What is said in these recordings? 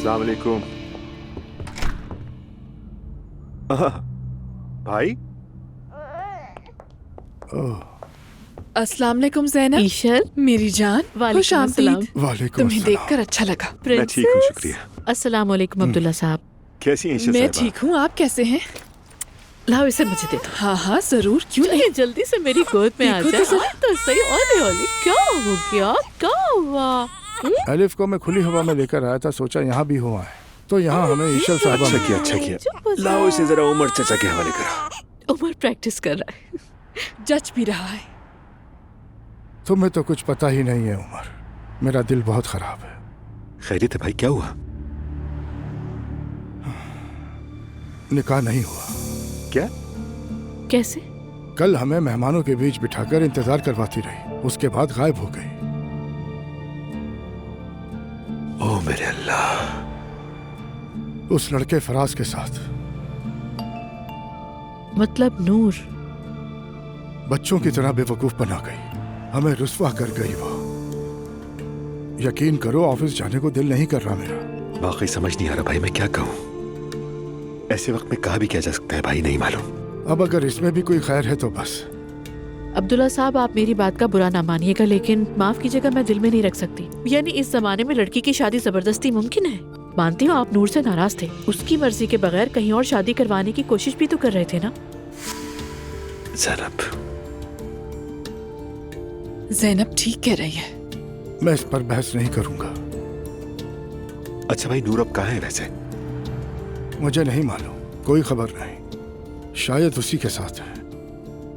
अस्सलाम वालेकुम। भाई अस्सलाम वालेकुम ज़ैनब। ईशर, मेरी जान, खुश आमदीद। वालेकुम तुम्हें अस्सलाम। देखकर अच्छा लगा। मैं ठीक हूँ, शुक्रिया। अस्सलाम वालेकुम अब्दुल्ला साहब। कैसी हैं ईशा मैं साहिबा? ठीक हूँ, आप कैसे हैं? लाओ इसे मुझे दे दो। हाँ हाँ जरूर, क्यों नहीं। चलिए जल्दी से मेरी गोद में आ देखो जाए। तो जरा। तो सही। ओले क्या हो गया? क्या हुआ? एलिफ को मैं खुली हवा में लेकर आया था, सोचा यहाँ भी हुआ है तो यहाँ हमें ईशर साहबा अच्छा मिली। किया, अच्छा किया। चुप हो जा। लाओ इसे जरा उमर चाचा के हवाले करो। उमर प्रैक्टिस कर रहा है। जज भी रहा है। तुम्हें तो कुछ पता ही नहीं है उमर, मेरा दिल बहुत खराब है। खैरियत है भाई, क्या हुआ? निकाह नहीं हुआ। क्या? कैसे? कल हमें मेहमानों के बीच बिठाकर इंतजार करवाती रही, उसके बाद गायब हो गई। ओ मेरे अल्लाह। उस लड़के फराज के साथ। मतलब नूर? बच्चों की तरह बेवकूफ बना गई, हमें रुस्वा कर गई वो। यकीन करो ऑफिस जाने को दिल नहीं कर रहा मेरा। वाकई समझ नहीं आ रहा भाई, मैं क्या कहूँ। ऐसे वक्त में कहा भी किया जा सकता है भाई, नहीं मालूम। अब अगर इसमें भी कोई खैर है तो बस। अब्दुल्ला साहब, आप मेरी बात का बुरा ना मानिएगा, लेकिन माफ कीजिएगा, मैं दिल में नहीं रख सकती। यानी इस जमाने में लड़की की शादी जबरदस्ती मुमकिन है? मानती हूँ आप नूर से नाराज थे, उसकी मर्जी के बगैर कहीं और शादी करवाने की कोशिश भी तो कर रहे थे ना? ज़ैनब ठीक कह रही है। मैं इस पर बहस नहीं करूंगा। अच्छा भाई, नूर अब कहाँ है वैसे? मुझे नहीं मालूम, कोई खबर नहीं, शायद उसी के साथ है।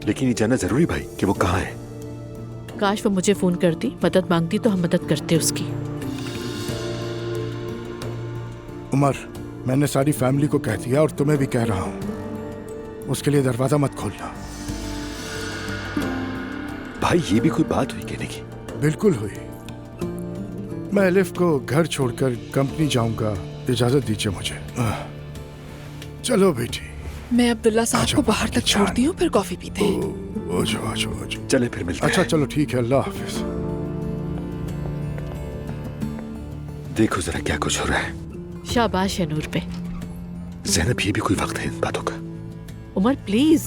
लेकिन ये जानना जरूरी भाई कि वो कहाँ है। काश वो मुझे फोन करती, मदद मांगती तो हम मदद करते उसकी। उमर, मैंने सारी फैमिली को कह दिया और तुम्हें भी कह रहा हूँ, उसके लिए दरवाजा मत खोलना। भाई ये भी कोई बात हुई कहने की? बिल्कुल हुई। मैं एलिफ को घर छोड़कर कंपनी जाऊंगा, इजाजत दीजिए मुझे। चलो बेटी। मैं अब्दुल्ला साहब आजो को बाहर बाकी तक छोड़ती हूँ, फिर कॉफी पीते हैं। आजो। चले फिर मिलते अच्छा हैं। चलो ठीक है, अल्लाह हाफिज। देखो जरा क्या कुछ हो रहा है। शाबाश है नूर पे। ज़ैनब, ये भी कोई वक्त है इन बातों का? उमर प्लीज।